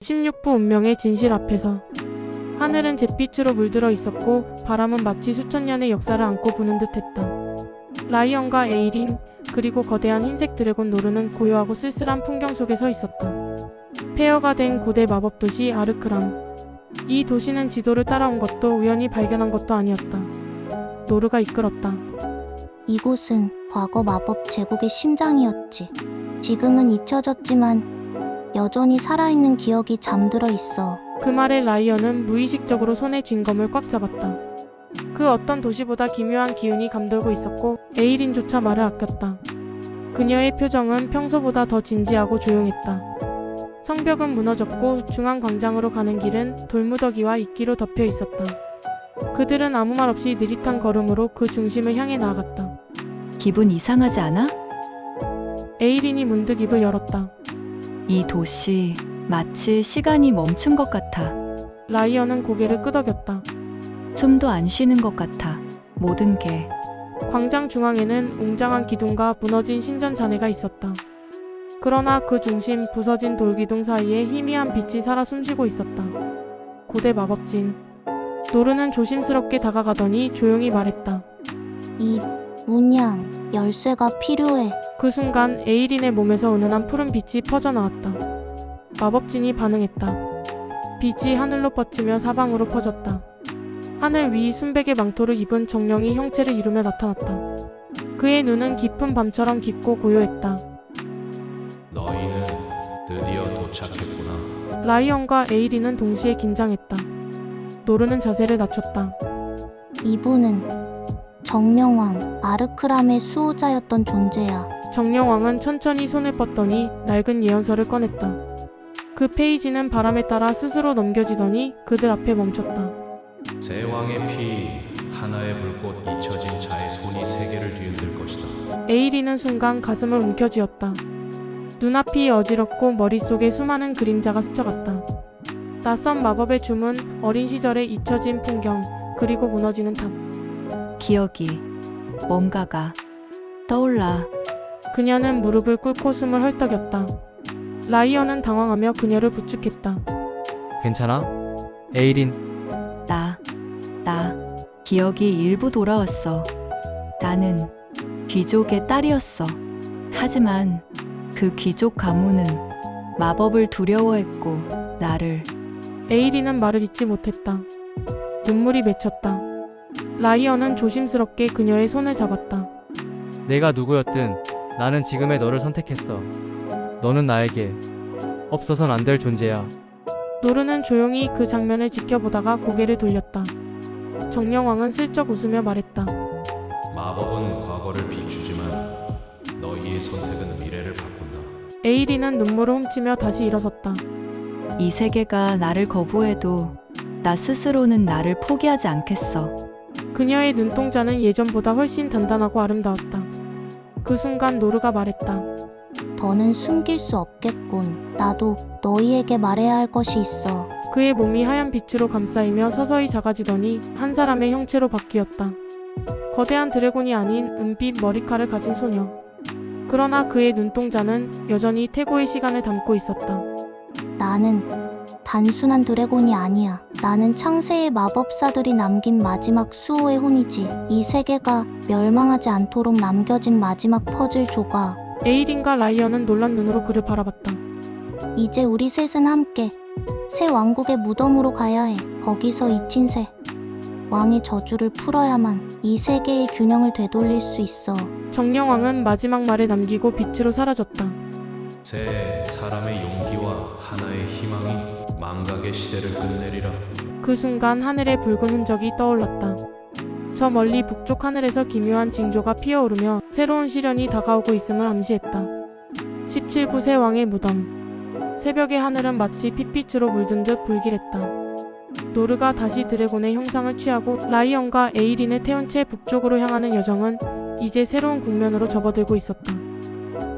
16부 운명의 진실 앞에서 하늘은 잿빛으로 물들어 있었고 바람은 마치 수천 년의 역사를 안고 부는 듯했다. 라이언과 에이린 그리고 거대한 흰색 드래곤 노르는 고요하고 쓸쓸한 풍경 속에 서 있었다. 폐허가 된 고대 마법 도시 아르크람. 이 도시는 지도를 따라온 것도 우연히 발견한 것도 아니었다. 노르가 이끌었다. 이곳은 과거 마법 제국의 심장이었지. 지금은 잊혀졌지만 여전히 살아있는 기억이 잠들어 있어. 그 말에 라이언은 무의식적으로 손에 쥔 검을 꽉 잡았다. 그 어떤 도시보다 기묘한 기운이 감돌고 있었고 에이린조차 말을 아꼈다. 그녀의 표정은 평소보다 더 진지하고 조용했다. 성벽은 무너졌고 중앙 광장으로 가는 길은 돌무더기와 이끼로 덮여 있었다. 그들은 아무 말 없이 느릿한 걸음으로 그 중심을 향해 나아갔다. 기분 이상하지 않아? 에이린이 문득 입을 열었다. 이 도시 마치 시간이 멈춘 것 같아. 라이언은 고개를 끄덕였다. 숨도 안 쉬는 것 같아. 모든 게. 광장 중앙에는 웅장한 기둥과 무너진 신전 잔해가 있었다. 그러나 그 중심 부서진 돌기둥 사이에 희미한 빛이 살아 숨쉬고 있었다. 고대 마법진. 노르는 조심스럽게 다가가더니 조용히 말했다. 이 문양 열쇠가 필요해. 그 순간 에이린의 몸에서 은은한 푸른 빛이 퍼져나왔다. 마법진이 반응했다. 빛이 하늘로 뻗치며 사방으로 퍼졌다. 하늘 위 순백의 망토를 입은 정령이 형체를 이루며 나타났다. 그의 눈은 깊은 밤처럼 깊고 고요했다. 너희는 드디어 도착했구나. 라이언과 에이린은 동시에 긴장했다. 노르는 자세를 낮췄다. 이분은 정령왕 아르크람의 수호자였던 존재야. 정령왕은 천천히 손을 뻗더니 낡은 예언서를 꺼냈다. 그 페이지는 바람에 따라 스스로 넘겨지더니 그들 앞에 멈췄다. 세 왕의 피 하나의 불꽃 잊혀진 자의 손이 세계를 뒤흔들 것이다. 에이린은 순간 가슴을 움켜쥐었다. 눈앞이 어지럽고 머릿속에 수많은 그림자가 스쳐갔다. 낯선 마법의 주문, 어린 시절의 잊혀진 풍경, 그리고 무너지는 탑. 기억이 뭔가가 떠올라. 그녀는 무릎을 꿇고 숨을 헐떡였다. 라이언은 당황하며 그녀를 부축했다. 괜찮아? 에이린. 나 기억이 일부 돌아왔어. 나는 귀족의 딸이었어. 하지만 그 귀족 가문은 마법을 두려워했고 나를. 에이린은 말을 잇지 못했다. 눈물이 맺혔다. 라이언은 조심스럽게 그녀의 손을 잡았다. 내가 누구였든 나는 지금의 너를 선택했어. 너는 나에게 없어선 안 될 존재야. 노르는 조용히 그 장면을 지켜보다가 고개를 돌렸다. 정령왕은 슬쩍 웃으며 말했다. 마법은 과거를 비추지만 너희의 선택은 미래를 바꾼다. 에이린은 눈물을 훔치며 다시 일어섰다. 이 세계가 나를 거부해도 나 스스로는 나를 포기하지 않겠어. 그녀의 눈동자는 예전보다 훨씬 단단하고 아름다웠다. 그 순간 노르가 말했다. 더는 숨길 수 없겠군. 나도 너희에게 말해야 할 것이 있어. 그의 몸이 하얀 빛으로 감싸이며 서서히 작아지더니 한 사람의 형체로 바뀌었다. 거대한 드래곤이 아닌 은빛 머리칼을 가진 소녀. 그러나 그의 눈동자는 여전히 태고의 시간을 담고 있었다. 나는 단순한 드래곤이 아니야. 나는 창세의 마법사들이 남긴 마지막 수호의 혼이지. 이 세계가 멸망하지 않도록 남겨진 마지막 퍼즐 조각. 에이린과 라이언은 놀란 눈으로 그를 바라봤다. 이제 우리 셋은 함께 새 왕국의 무덤으로 가야 해. 거기서 잊힌 새 왕의 저주를 풀어야만 이 세계의 균형을 되돌릴 수 있어. 정령왕은 마지막 말을 남기고 빛으로 사라졌다. 새 사람의 용기와 하나의 희망이 망각의 시대를 끝내리라. 그 순간 하늘에 붉은 흔적이 떠올랐다. 저 멀리 북쪽 하늘에서 기묘한 징조가 피어오르며 새로운 시련이 다가오고 있음을 암시했다. 17부 새 왕의 무덤. 새벽의 하늘은 마치 핏빛으로 물든 듯 불길했다. 노르가 다시 드래곤의 형상을 취하고 라이언과 에이린을 태운 채 북쪽으로 향하는 여정은 이제 새로운 국면으로 접어들고 있었다.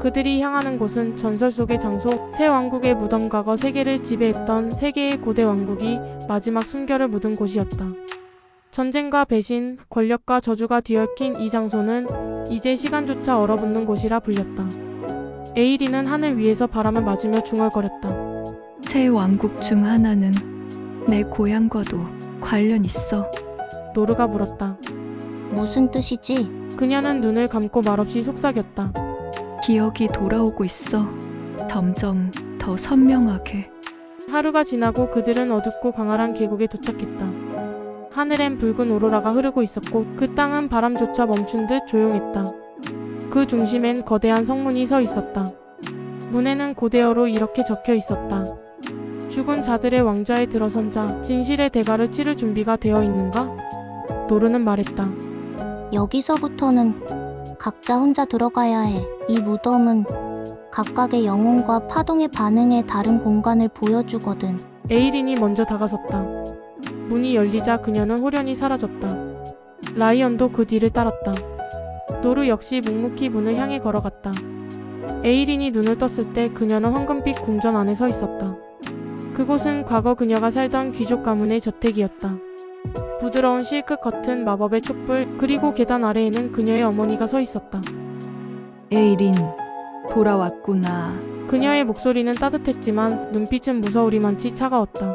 그들이 향하는 곳은 전설 속의 장소, 새 왕국의 무덤. 과거 세계를 지배했던 세계의 고대 왕국이 마지막 숨결을 묻은 곳이었다. 전쟁과 배신, 권력과 저주가 뒤얽힌 이 장소는 이제 시간조차 얼어붙는 곳이라 불렸다. 에이린은 하늘 위에서 바람을 맞으며 중얼거렸다. 새 왕국 중 하나는 내 고향과도 관련 있어. 노르가 물었다. 무슨 뜻이지? 그녀는 눈을 감고 말없이 속삭였다. 기억이 돌아오고 있어. 점점 더 선명하게. 하루가 지나고 그들은 어둡고 광활한 계곡에 도착했다. 하늘엔 붉은 오로라가 흐르고 있었고 그 땅은 바람조차 멈춘 듯 조용했다. 그 중심엔 거대한 성문이 서 있었다. 문에는 고대어로 이렇게 적혀 있었다. 죽은 자들의 왕좌에 들어선 자, 진실의 대가를 치를 준비가 되어 있는가? 노르는 말했다. 여기서부터는 각자 혼자 들어가야 해. 이 무덤은 각각의 영혼과 파동의 반응에 다른 공간을 보여주거든. 에이린이 먼저 다가섰다. 문이 열리자 그녀는 호련히 사라졌다. 라이언도 그 뒤를 따랐다. 노르 역시 묵묵히 문을 향해 걸어갔다. 에이린이 눈을 떴을 때 그녀는 황금빛 궁전 안에 서 있었다. 그곳은 과거 그녀가 살던 귀족 가문의 저택이었다. 부드러운 실크 커튼, 마법의 촛불, 그리고 계단 아래에는 그녀의 어머니가 서 있었다. 에이린, 돌아왔구나. 그녀의 목소리는 따뜻했지만 눈빛은 무서우리만치 차가웠다.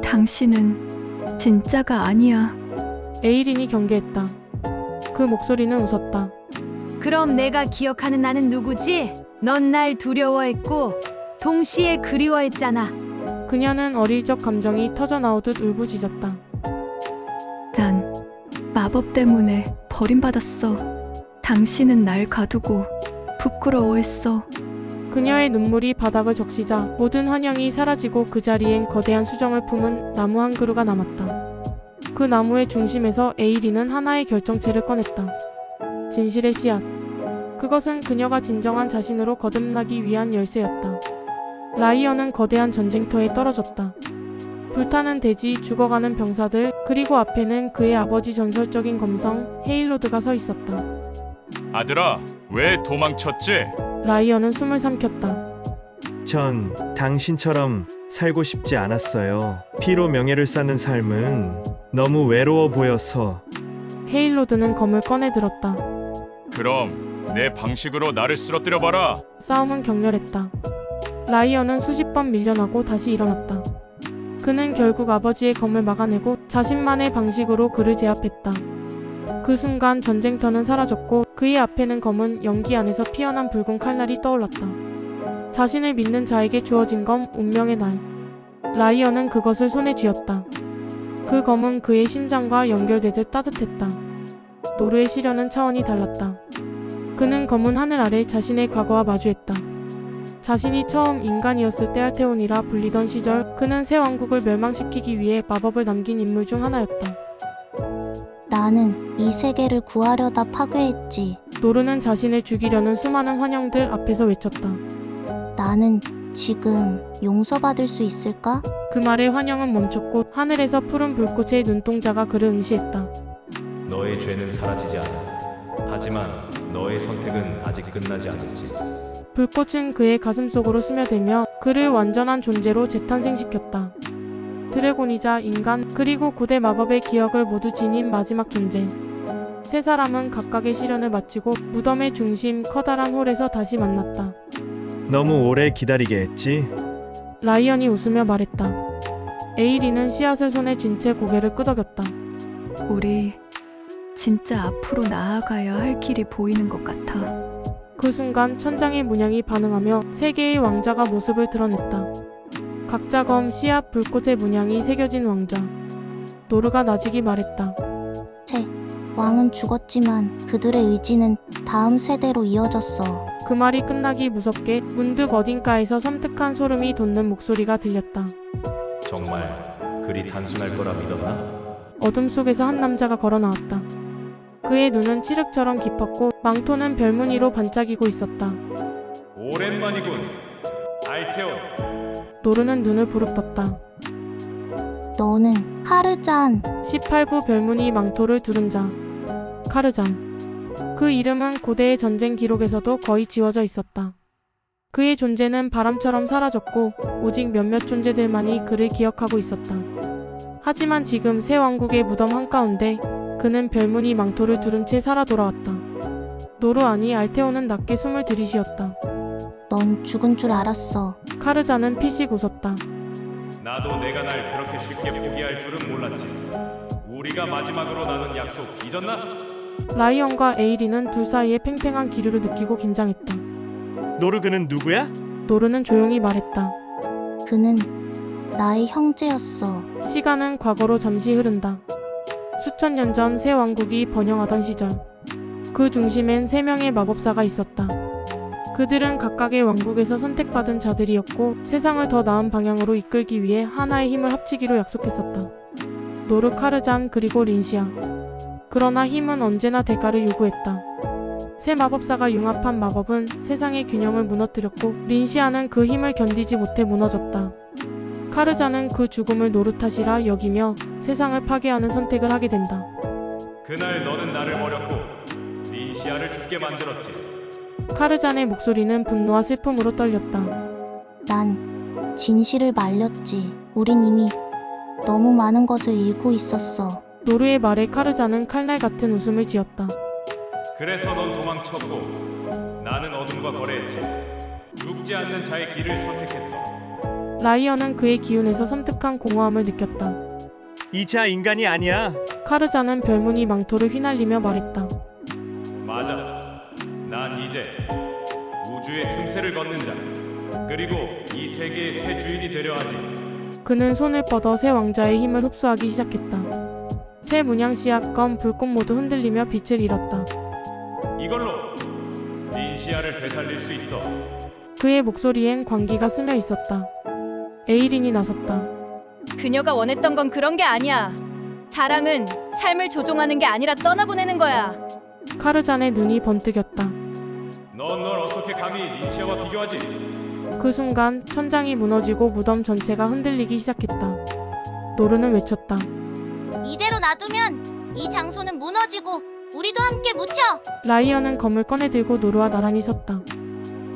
당신은 진짜가 아니야. 에이린이 경계했다. 그 목소리는 웃었다. 그럼 내가 기억하는 나는 누구지? 넌 날 두려워했고 동시에 그리워했잖아. 그녀는 어릴 적 감정이 터져나오듯 울부짖었다. 난 마법 때문에 버림받았어. 당신은 날 가두고 부끄러워했어. 그녀의 눈물이 바닥을 적시자 모든 환영이 사라지고 그 자리엔 거대한 수정을 품은 나무 한 그루가 남았다. 그 나무의 중심에서 에이린은 하나의 결정체를 꺼냈다. 진실의 씨앗. 그것은 그녀가 진정한 자신으로 거듭나기 위한 열쇠였다. 라이언은 거대한 전쟁터에 떨어졌다. 불타는 대지, 죽어가는 병사들, 그리고 앞에는 그의 아버지 전설적인 검성 헤일로드가 서 있었다. 아들아, 왜 도망쳤지? 라이언은 숨을 삼켰다. 전 당신처럼 살고 싶지 않았어요. 피로 명예를 쌓는 삶은 너무 외로워 보여서. 헤일로드는 검을 꺼내 들었다. 그럼 내 방식으로 나를 쓰러뜨려봐라. 싸움은 격렬했다. 라이언은 수십 번 밀려나고 다시 일어났다. 그는 결국 아버지의 검을 막아내고 자신만의 방식으로 그를 제압했다. 그 순간 전쟁터는 사라졌고 그의 앞에는 검은 연기 안에서 피어난 붉은 칼날이 떠올랐다. 자신을 믿는 자에게 주어진 검, 운명의 날. 라이언은 그것을 손에 쥐었다. 그 검은 그의 심장과 연결되듯 따뜻했다. 노르의 시련은 차원이 달랐다. 그는 검은 하늘 아래 자신의 과거와 마주했다. 자신이 처음 인간이었을 때 알테온이라 불리던 시절 그는 새 왕국을 멸망시키기 위해 마법을 남긴 인물 중 하나였다. 나는 이 세계를 구하려다 파괴했지. 노르는 자신을 죽이려는 수많은 환영들 앞에서 외쳤다. 나는 지금 용서받을 수 있을까? 그 말에 환영은 멈췄고 하늘에서 푸른 불꽃의 눈동자가 그를 응시했다. 너의 죄는 사라지지 않아. 하지만 너의 선택은 아직 끝나지 않았지. 불꽃은 그의 가슴 속으로 스며들며 그를 완전한 존재로 재탄생시켰다. 드래곤이자 인간 그리고 고대 마법의 기억을 모두 지닌 마지막 존재. 세 사람은 각각의 시련을 마치고 무덤의 중심 커다란 홀에서 다시 만났다. 너무 오래 기다리게 했지? 라이언이 웃으며 말했다. 에이린은 씨앗을 손에 쥔 채 고개를 끄덕였다. 우리 진짜 앞으로 나아가야 할 길이 보이는 것 같아. 그 순간 천장의 문양이 반응하며 세 개의 왕자가 모습을 드러냈다. 각자 검, 씨앗, 불꽃의 문양이 새겨진 왕자. 노르가 나직이 말했다. 왕은 죽었지만 그들의 의지는 다음 세대로 이어졌어. 그 말이 끝나기 무섭게 문득 어딘가에서 섬뜩한 소름이 돋는 목소리가 들렸다. 정말 그리 단순할 거라 믿었나? 어둠 속에서 한 남자가 걸어 나왔다. 그의 눈은 칠흑처럼 깊었고 망토는 별무늬로 반짝이고 있었다. 오랜만이군, 알테온. 노르는 눈을 부릅떴다. 너는 카르잔. 18부 별무늬 망토를 두른 자. 카르잔. 그 이름은 고대의 전쟁 기록에서도 거의 지워져 있었다. 그의 존재는 바람처럼 사라졌고 오직 몇몇 존재들만이 그를 기억하고 있었다. 하지만 지금 새 왕국의 무덤 한가운데 그는 별무늬 망토를 두른 채 살아 돌아왔다. 노르 아니 알테온은 낮게 숨을 들이쉬었다. 넌 죽은 줄 알았어. 카르잔은 피식 웃었다. 나도 내가 날 그렇게 쉽게 포기할 줄은 몰랐지. 우리가 마지막으로 나눈 약속 잊었나? 라이언과 에이리는 둘 사이에 팽팽한 기류를 느끼고 긴장했다. 노르그는 누구야? 노르는 조용히 말했다. 그는 나의 형제였어. 시간은 과거로 잠시 흐른다. 수천 년 전 새 왕국이 번영하던 시절. 그 중심엔 3명의 마법사가 있었다. 그들은 각각의 왕국에서 선택받은 자들이었고 세상을 더 나은 방향으로 이끌기 위해 하나의 힘을 합치기로 약속했었다. 노르, 카르잔, 그리고 린시아. 그러나 힘은 언제나 대가를 요구했다. 새 마법사가 융합한 마법은 세상의 균형을 무너뜨렸고 린시아는 그 힘을 견디지 못해 무너졌다. 카르잔은 그 죽음을 노르 탓이라 여기며 세상을 파괴하는 선택을 하게 된다. 그날 너는 나를 버렸고 린시아를 죽게 만들었지. 카르잔의 목소리는 분노와 슬픔으로 떨렸다. 난 진실을 말렸지. 우린 이미 너무 많은 것을 잃고 있었어. 노르의 말에 카르잔은 칼날 같은 웃음을 지었다. 그래서 넌 도망쳤고 나는 어둠과 거래했지. 죽지 않는 자의 길을 선택했어. 라이언은 그의 기운에서 섬뜩한 공허함을 느꼈다. 이자 인간이 아니야. 카르잔은 별무늬 망토를 휘날리며 말했다. 맞아. 난 이제 우주의 틈새를 걷는 자. 그리고 이 세계의 새 주인이 되려 하지. 그는 손을 뻗어 새 왕자의 힘을 흡수하기 시작했다. 새 문양 씨앗, 검, 불꽃 모두 흔들리며 빛을 잃었다. 이걸로 린시아를 되살릴 수 있어. 그의 목소리엔 광기가 스며 있었다. 에이린이 나섰다. 그녀가 원했던 건 그런 게 아니야. 사랑은 삶을 조종하는 게 아니라 떠나보내는 거야. 카르잔의 눈이 번뜩였다. 넌 널 어떻게 감히 린시아와 비교하지? 그 순간 천장이 무너지고 무덤 전체가 흔들리기 시작했다. 노르는 외쳤다. 이대로 놔두면 이 장소는 무너지고 우리도 함께 묻혀. 라이언은 검을 꺼내 들고 노르와 나란히 섰다.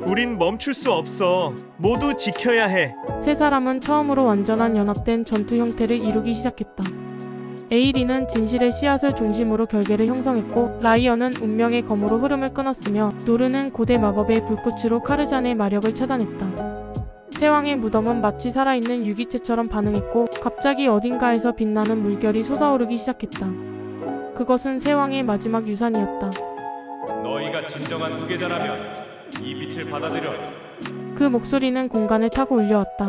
우린 멈출 수 없어. 모두 지켜야 해. 세 사람은 처음으로 완전한 연합된 전투 형태를 이루기 시작했다. 에이리는 진실의 씨앗을 중심으로 결계를 형성했고 라이언은 운명의 검으로 흐름을 끊었으며 노르는 고대 마법의 불꽃으로 카르잔의 마력을 차단했다. 세왕의 무덤은 마치 살아있는 유기체처럼 반응했고 갑자기 어딘가에서 빛나는 물결이 솟아오르기 시작했다. 그것은 세왕의 마지막 유산이었다. 너희가 진정한 후계자라면 이 빛을 받아들여. 그 목소리는 공간을 타고 울려왔다.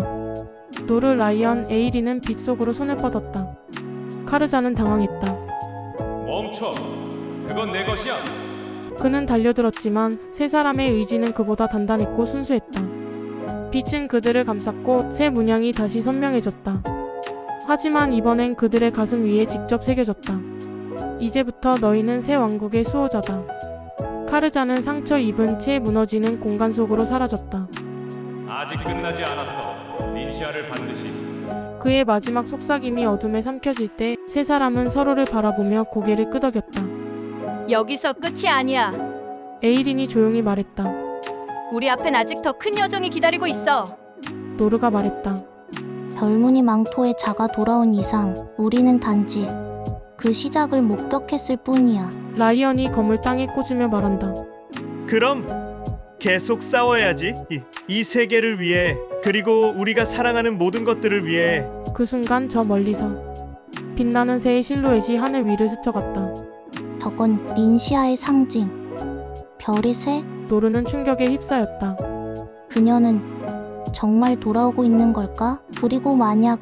노르, 라이언, 에이리는 빛 속으로 손을 뻗었다. 카르잔은 당황했다. 멈춰. 그건 내 것이야. 그는 달려들었지만 세 사람의 의지는 그보다 단단했고 순수했다. 빛은 그들을 감쌌고 새 문양이 다시 선명해졌다. 하지만 이번엔 그들의 가슴 위에 직접 새겨졌다. 이제부터 너희는 새 왕국의 수호자다. 카르잔은 상처 입은 채 무너지는 공간 속으로 사라졌다. 아직 끝나지 않았어. 린시아를 반드시. 그의 마지막 속삭임이 어둠에 삼켜질 때 세 사람은 서로를 바라보며 고개를 끄덕였다. 여기서 끝이 아니야. 에이린이 조용히 말했다. 우리 앞엔 아직 더 큰 여정이 기다리고 있어. 노르가 말했다. 별무늬 망토의 자가 돌아온 이상 우리는 단지 그 시작을 목격했을 뿐이야. 라이언이 검을 땅에 꽂으며 말한다. 그럼 계속 싸워야지. 이 세계를 위해, 그리고 우리가 사랑하는 모든 것들을 위해. 그 순간 저 멀리서 빛나는 새의 실루엣이 하늘 위를 스쳐갔다. 저건 린시아의 상징. 별의 새? 노르는 충격에 휩싸였다. 그녀는 정말 돌아오고 있는 걸까? 그리고 만약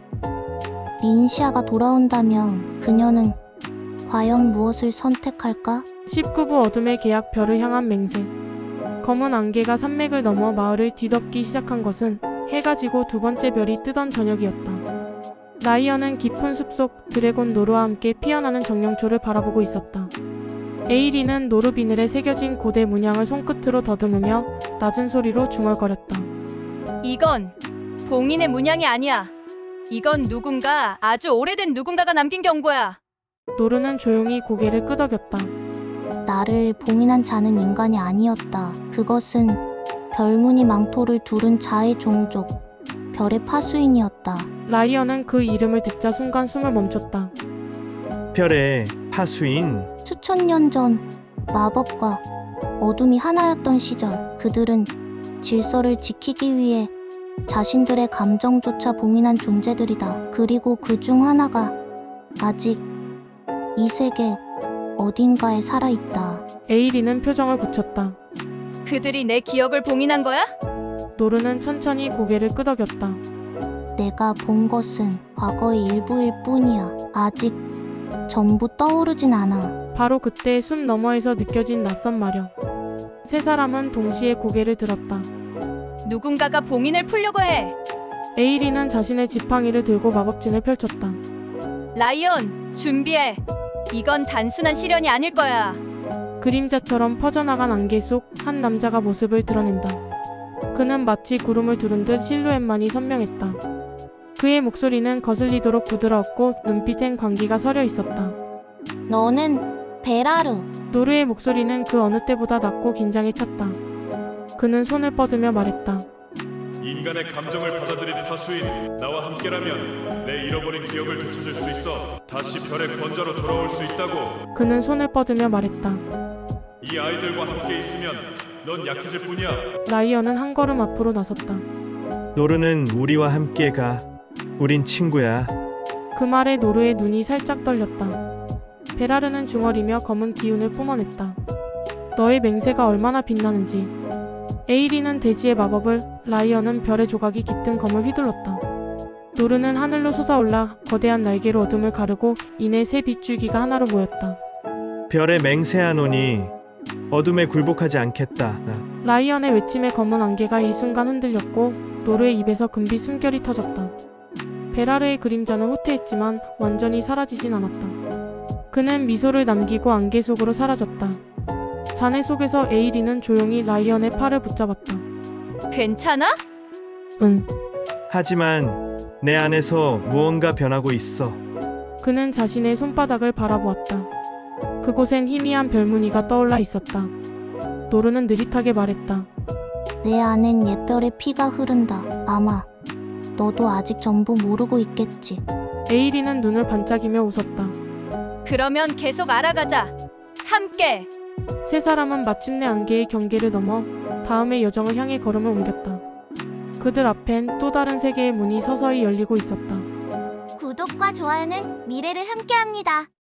린시아가 돌아온다면 그녀는 과연 무엇을 선택할까? 19부 어둠의 계약 별을 향한 맹세. 검은 안개가 산맥을 넘어 마을을 뒤덮기 시작한 것은 해가 지고 두 번째 별이 뜨던 저녁이었다. 라이언은 깊은 숲속 드래곤 노르와 함께 피어나는 정령초를 바라보고 있었다. 에이리는 노르 비늘에 새겨진 고대 문양을 손끝으로 더듬으며 낮은 소리로 중얼거렸다. 이건 봉인의 문양이 아니야. 이건 누군가, 아주 오래된 누군가가 남긴 경고야. 노르는 조용히 고개를 끄덕였다. 나를 봉인한 자는 인간이 아니었다. 그것은 별무늬 망토를 두른 자의 종족, 별의 파수인이었다. 라이언은 그 이름을 듣자 순간 숨을 멈췄다. 별의 파수인. 수천 년 전 마법과 어둠이 하나였던 시절 그들은 질서를 지키기 위해 자신들의 감정조차 봉인한 존재들이다. 그리고 그 중 하나가 아직 이 세계 어딘가에 살아있다. 에이리는 표정을 굳혔다. 그들이 내 기억을 봉인한 거야? 노르는 천천히 고개를 끄덕였다. 내가 본 것은 과거의 일부일 뿐이야. 아직 전부 떠오르진 않아. 바로 그때 숨 너머에서 느껴진 낯선 마력. 세 사람은 동시에 고개를 들었다. 누군가가 봉인을 풀려고 해. 에이리는 자신의 지팡이를 들고 마법진을 펼쳤다. 라이언, 준비해. 이건 단순한 시련이 아닐 거야. 그림자처럼 퍼져나간 안개 속 한 남자가 모습을 드러낸다. 그는 마치 구름을 두른 듯 실루엣만이 선명했다. 그의 목소리는 거슬리도록 부드러웠고 눈빛엔 광기가 서려 있었다. 너는 베라르. 노르의 목소리는 그 어느 때보다 낮고 긴장에 찼다. 그는 손을 뻗으며 말했다. 인간의 감정을 받아들인 파수인 나와 함께라면 내 잃어버린 기억을 되찾을 수 있어 다시 별의 권자로 돌아올 수 있다고. 그는 손을 뻗으며 말했다. 이 아이들과 함께 있으면 넌 약해질 뿐이야. 라이언은 한 걸음 앞으로 나섰다. 노르는 우리와 함께 가. 우린 친구야. 그 말에 노르의 눈이 살짝 떨렸다. 베라르는 중얼이며 검은 기운을 뿜어냈다. 너의 맹세가 얼마나 빛나는지. 에이리는 대지의 마법을, 라이언은 별의 조각이 깃든 검을 휘둘렀다. 노르는 하늘로 솟아올라 거대한 날개로 어둠을 가르고 이내 새 빗줄기가 하나로 모였다. 별에 맹세하노니 어둠에 굴복하지 않겠다. 라이언의 외침에 검은 안개가 이 순간 흔들렸고 노르의 입에서 금빛 숨결이 터졌다. 베라르의 그림자는 후퇴했지만 완전히 사라지진 않았다. 그는 미소를 남기고 안개 속으로 사라졌다. 잔해 속에서 에이리는 조용히 라이언의 팔을 붙잡았다. 괜찮아? 응. 하지만 내 안에서 무언가 변하고 있어. 그는 자신의 손바닥을 바라보았다. 그곳엔 희미한 별무늬가 떠올라 있었다. 노르는 느릿하게 말했다. 내 안엔 옛별의 피가 흐른다. 아마 너도 아직 전부 모르고 있겠지. 에이리는 눈을 반짝이며 웃었다. 그러면 계속 알아가자. 함께. 세 사람은 마침내 안개의 경계를 넘어 다음의 여정을 향해 걸음을 옮겼다. 그들 앞엔 또 다른 세계의 문이 서서히 열리고 있었다. 구독과 좋아요는 미래를 함께합니다.